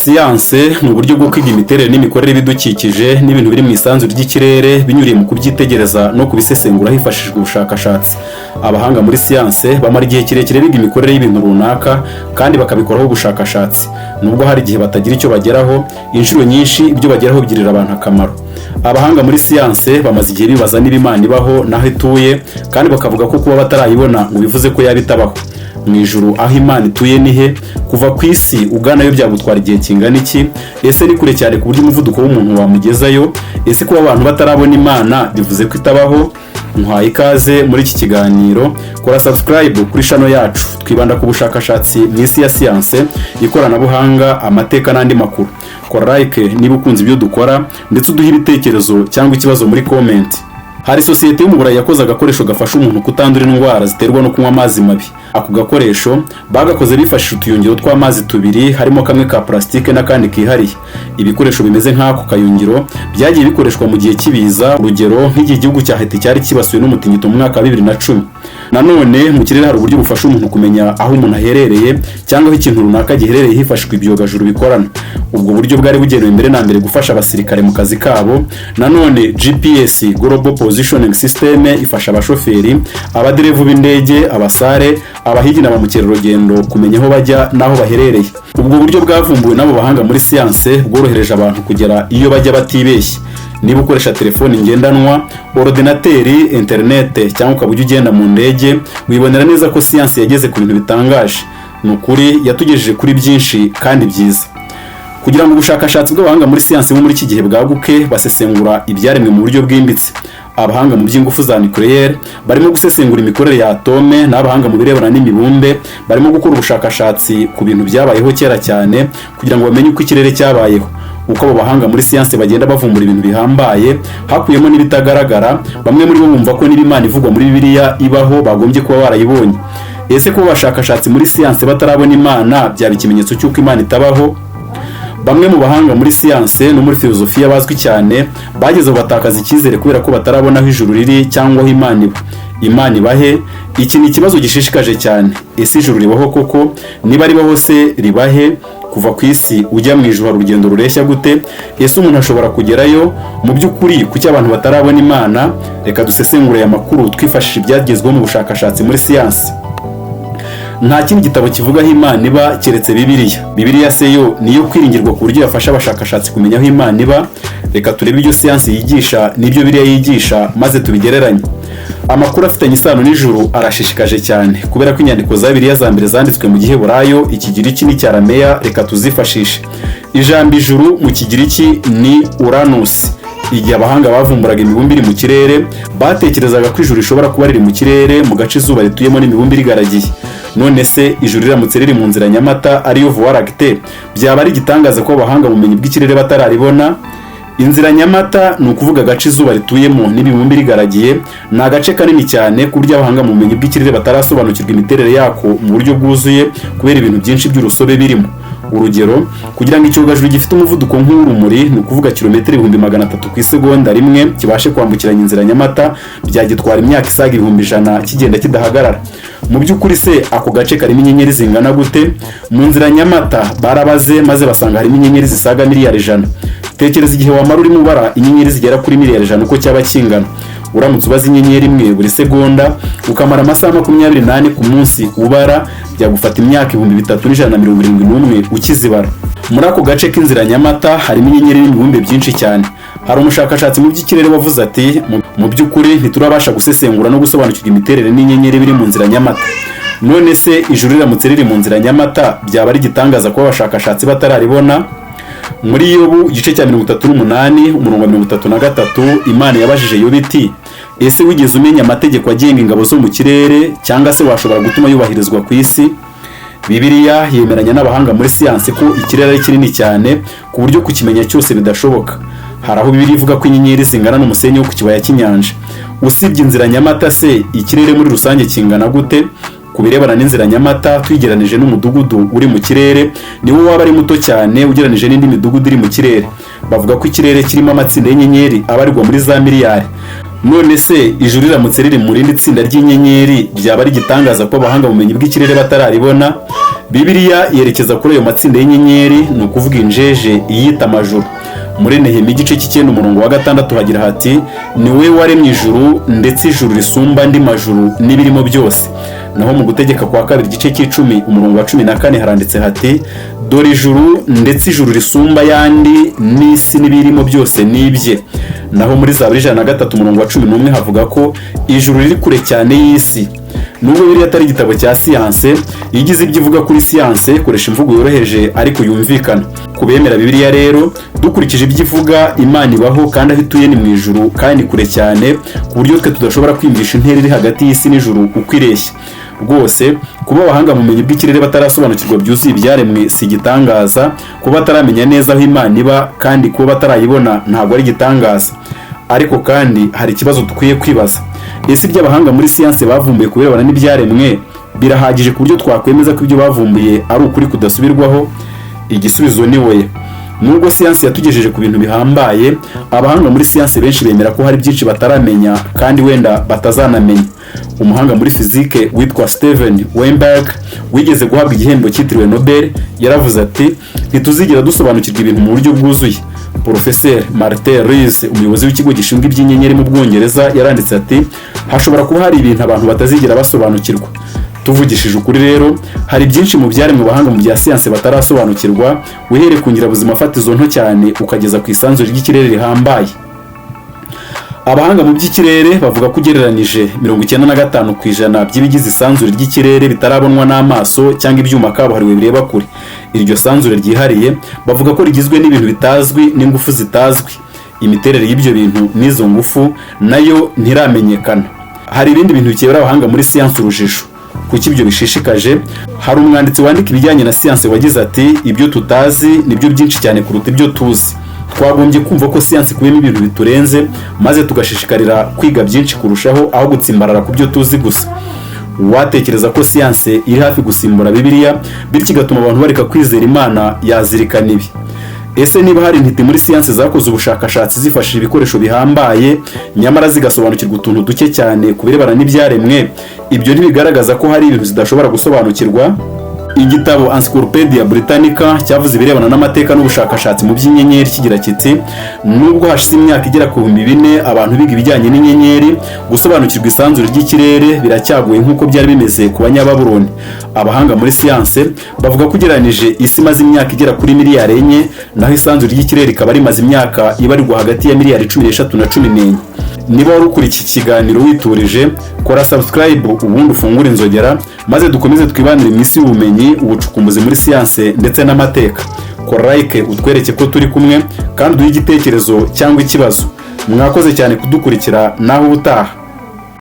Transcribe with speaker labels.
Speaker 1: Siyanse ni uburyo bwo kwiga imiterere n'imikorere y'ibidukikije n'ibintu biri mu isanzure ry'ikirere binyuriye mu kubyitegereza no kubisesengura hifashishijwe ubushakashatsi. Abahanga muri siyanse bamara igihe kirekire biga imikorere y'ibintu runaka kandi bakabikoraho ubushakashatsi. Nubwo hari igihe batagira icyo bageraho, inshuro nyinshi ibyo bageraho bigirira abantu akamaro. Abahanga muri siyanse bamaze igihe bibaza niba Imana ibaho naho ituye, kandi bakavuga ko kuba batarayibona ngo bivuze ko yaba itabaho. Mu ijuru aho Imana ituye ni he? Kuva ku isi uganayo byagutwara igihe kingana iki? Ese ni kure cyane ku buryo umuvuduko w'umuntu wamugezayo? Ese kuba abantu batarabona Imana bivuze ko itabaho? Nkwaye ikaze muri iki kiganiro. Kora subscribe kuri channel yacu, twibanda ku bushakashatsi mu isi ya siyanse, ikoranabuhanga, amateka n'andi makuru. Kora like niba ukunze ibyo dukora, ndetse uduhe ibitekerezo cyangwa ikibazo muri comment. Hari sosiyete yo mu Burayi yakoze agakoresho gafasha umuntu kutandura indwara ziterwa no kunywa amazi mabi. Ako gakoresho bagakoze bifashishije utuyungiro tw'amazi tubiri, harimo kamwe ka plastike n'akandi kihariye. Ibikoresho bimeze nk'ako kayungiro byagiye bikoreshwa mu gihe cy'ibiza, urugero nk'igihe igihugu cya Haiti cyari kibasuwe n'umutingito mu mwaka wa 2010. Nanone mu kirere hari uburyo bufasha umuntu kumenya aho umuntu aherereye cyangwa aho ikintu runaka giherereye hifashishwa ibyogajuru bikorana. Ubwo buryo bwari bugenewe mbere na mbere gufasha abasirikare mu kazi kabo. Nanone GPS, Global Positioning System, ifasha abashoferi, abaderevu b'indege, abasare, abahigi na bamukerarugendo kumenya aho bajya n'aho baherereye. Ubwo buryo bwavumbuwe n'abo bahanga muri siyanse bworohereje abantu kugera iyo bajya batibeshye. Niba ukoresha telefoni ngendanwa, ordinateri, internet cyangwa ukaba ugenda mu ndege, wibonera neza ko siyanse yageze ku bintu bitangaje. Ni ukuri yatugejeje kuri byinshi kandi byiza. Kugira ngo ubushakashatsi bw'abahanga muri siyanse bo muri iki gihe bwaguke, basesengura ibyaremwe mu buryo bwimbitse. Abahanga mu by'ingufu za nucleaire barimo gusesengura imikorere ya atome, n'abahanga mu birebana n'imibumbe barimo gukora ubushakashatsi ku bintu byabayeho kera cyane kugira ngo bamenye uko ikirere cyabayeho. Uko abo bahanga muri siyanse bagenda bavumbura ibintu bihambaye, hakuyemo n'ibitagaragara, bamwe muri bo bumva ko niba Imana ivugwa muri Bibiliya ibaho bagombye kuba barayibonye. Ese kuba abashakashatsi muri siyanse batarabona Imana byaba ikimenyetso cy'uko Imana itabaho? Bamwe mu bahanga muri siyanse no muri filozofiya bazwi cyane bageze batakaza icyizere kubera ko batarabona aho ijuru riri cyangwa aho Imana iba. Imana ibahe? Iki ni ikibazo gishishikaje cyane. Ese ijuru ribaho koko? Niba ribaho se ribahe? Kuva ku isi ujya mu ijuru urugendo rureshya gute? Ese umuntu ashobora kugerayo? Mu by'ukuri kuki abantu batarabona Imana? Reka dusesengure aya makuru twifashishije ibyagezweho mu bushakashatsi muri siyanse. Nta kindi gitabo kivuga aho Imana iba keretse Bibiliya. Bibiliya se yo niyo kwiringirwa ku buryo yafasha abashakashatsi kumenya aho Imana iba. Reka turebe ibyo siyanse yigisha n'ibyo Bibiliya yigisha maze tubigereranye. Amakuru afitanye isano n'ijuru arashishikaje cyane kubera ko inyandiko za Bibiliya za mbere zanditswe mu Giheburayo, Ikigiriki n'Icyarameya. Reka tuzifashishe. Ijambo ijuru mu Kigiriki ni Uranus. Igihe abahanga bavumburaga imibumbe iri mu kirere, batekerezaga ko ijuru rishobora kuba riri mu kirere mu gace izuba rituyemo n'imibumbe irigaragiye. None se ijuru riramutse riri mu nzira nyamata ariyo Voie lactée, byaba ari igitangaza ko abahanga mu bumenyi bw'ikirere batararibona? Inzira nyamata ni ukuvuga agace izuba rituyemo n'imibumbe irigaragiye. Ni agace kanini cyane ku buryo abahanga mu bumenyi bw'ikirere batarasobanukirwa imiterere yako mu buryo bwuzuye kubera ibintu byinshi by'urusobe birimo. Urugero, kugira ngo icyogajuru gifite umuvuduko nk'urumuri, ni ukuvuga kilometero 300 ku isegonda rimwe, kibashe kwambukiranya inzira nyamata, byagitwara imyaka isaga 100 kigenda kidahagarara. Mu by'ukuri se ako gace karimo inyenyeri zingana gute? Mu nzira nyamata barabaze maze basanga harimo inyenyeri zisaga miliyari 100. Tekereza igihe wamara urimo ubara inyenyeri zigera kuri miliyari 100 uko cyaba kingana. Uramutse ubaza inyenyeri imwe buri segonda, ukamara amasaha 28 ku munsi ubara, byagufata imyaka 3171 ukizibara. Muri ako gace k'inzira nyamata harimo inyenyeri n'imibumbe byinshi cyane. Hari umushakashatsi mu by'ikirere wavuze ati, mu by'ukuri ntiturabasha gusesengura no gusobanukirwa imiterere n'inyenyeri biri mu nzira nyamata. None se ijuru riramutse riri mu nzira nyamata byaba ari igitangaza ko abashakashatsi batararibona? Muri Yobu igice cya 38 umurongo wa 33, Imana yabajije Yobu iti, ese wigeze umenya amategeko agenga ingabo zo mu kirere cyangwa se washobora gutuma yubahirizwa ku isi? Bibiliya yemeranya n'abahanga muri siyanse ko ikirere ari kinini cyane ku buryo kukimenya cyose bidashoboka. Hari aho Bibiliya ivuga ko inyenyeri zingana n'umusenyi wo ku kibaya cy'inyanja. Usibye inzira nyamata se ikirere muri rusange kingana gute? Ku birebana n'inzira nyamata twigeranije n'umudugudu uri mu kirere, niwo waba ari muto cyane ugeranije n'indi midugudu iri mu kirere. Bavuga ko ikirere kirimo amatsinda y'inyenyeri abarirwa muri za miliyari. none se ijuru riramutse riri mu rindi tsinda ry'inyenyeri byaba ari igitangaza ko abahanga mu bumenyi bw'ikirere batararibona? Bibiliya yerekeza kuri ayo matsinda y'inyenyeri, ni ukuvuga injeje iyita amajuru. Muri Nehemiya igice cy'9 umurongo wa 6 hagira hati, ni we waremye ijuru ndetse ijuru risumba andi majuru n'ibirimo byose. Naho mu Gutegeka kwa 2 igice cy'10 umurongo wa 14 haranditse hati, dore ijuru ndetse ijuru risumba yandi n'isi n'ibirimo byose nibye. Naho muri Zaburi 103 umurongo wa 11 havuga ko ijuru riri kure cyane y'isi. Nubwo Bibiliya atari igitabo cya siyanse, igize ibyo ivuga kuri siyanse koresha imvugo yoroheje ariko yumvikana. Ku bemera Bibiliya rero, dukurikije ibyo ivuga, Imana ibaho kandi aho ituye ni mu ijuru kandi kure cyane, ku buryo twe tudashobora kwiyumvisha intera iri hagati y'isi n'ijuru uko ireshya. Rwose kuba abahanga mu bumenyi bw'ikirere batarasobanukirwa byuzuye ibyaremwe si igitangaza, kuba bataramenya neza aho Imana iba kandi kuba batarayibona ntabwo ari igitangaza. Ariko kandi hari ikibazo dukwiye kwibaza: ese ibyo abahanga muri siyanse bavumbuye ku birebana n'ibyaremwe birahagije ku buryo twakwemeza ko ibyo bavumbuye ari ukuri kudasubirwaho? Igisubizo ni oya. Nubwo siyanse yatugejeje ku bintu bihambaye, abahanga muri siyanse benshi bemera ko hari byinshi bataramenya kandi wenda batazanamenya. Umuhanga muri fizike witwa Steven Weinberg wigeze guhabwa igihembo cyitiriwe Nobel yaravuze ati, ntituzigera dusobanukirwa ibintu mu buryo bwuzuye. Professor Martin Rees, umuyobozi w'ikigo gishinzwe iby'inyenyeri mu Bwongereza, yaranditse ati, hashobora kuba hari ibintu abantu batazigera basobanukirwa. Tuvugishije ukuri rero, hari byinshi mu byaremwe abahanga mu bya siyanse batarasobanukirwa, uhereye ku ngirabuzima fatizo nto cyane ukageza ku isanzure ry'ikirere rihambaye. Abahanga mu by'ikirere bavuga ko ugereranije 95% by'ibigize isanzure ry'ikirere bitarabonwa n'amaso cyangwa ibyuma kabuhariwe bireba kure. Iryo sanzure ryihariye bavuga ko rigizwe n'ibintu bitazwi n'ingufu zitazwi. Imiterere y'ibyo bintu n'izo ngufu nayo ntiramenyekana. Hari ibindi bintu bikebera abahanga muri siyanse urujijo. Kuki ibyo bishishikaje? Hari umwanditsi wandika ibijyanye na siyanse wagize ati, ibyo tutazi nibyo byinshi cyane kuruta ibyo tuzi. Twagombye kumva ko siyanse ikubiyemo ibintu biturenze, maze tugashishikarira kwiga byinshi kurushaho aho gutsimbarara ku byo tuzi gusa. Watekereza ko siyanse iri hafi gusimbura Bibiliya, bityo igatuma abantu bareka kwizera Imana, yazirikana ibi. Ese niba hari intiti muri siyanse zakoze ubushakashatsi zifashishije ibikoresho bihambaye, nyamara zigasobanukirwa utuntu duke cyane ku birebana n'ibyaremwe, ibyo ntibigaragaza ko hari ibintu zidashobora gusobanukirwa? Igitabo Encyclopedia Britannica cyavuze ibirebana n'amateka n'ubushakashatsi mu by'inyenyeri kigira kiti, nubwo hashize imyaka igera ku 4000 abantu biga ibijyanye n'inyenyeri, gusobanukirwa isanzure ry'ikirere biracyagoye nk'uko byari bimeze ku Banyababuloni. Abahanga muri siyanse bavuga ko ugereranije isi imaze imyaka igera kuri miliyari 4, naho isanzure ry'ikirere ikaba rimaze imyaka ibarirwa hagati ya miliyari 13 na 14. Niba wari ukuri iki kiganiro witurije, kora subscribe ubundi ufungure inzogera, maze dukomeze twibanire mu isi y'ubumenyi, ubucukumbuzi muri siyanse ndetse n'amateka. Kora like utwereke ko turi kumwe kandi uduhe igitekerezo cyangwa ikibazo. Mwakoze cyane kudukurikira, naho ubutaha.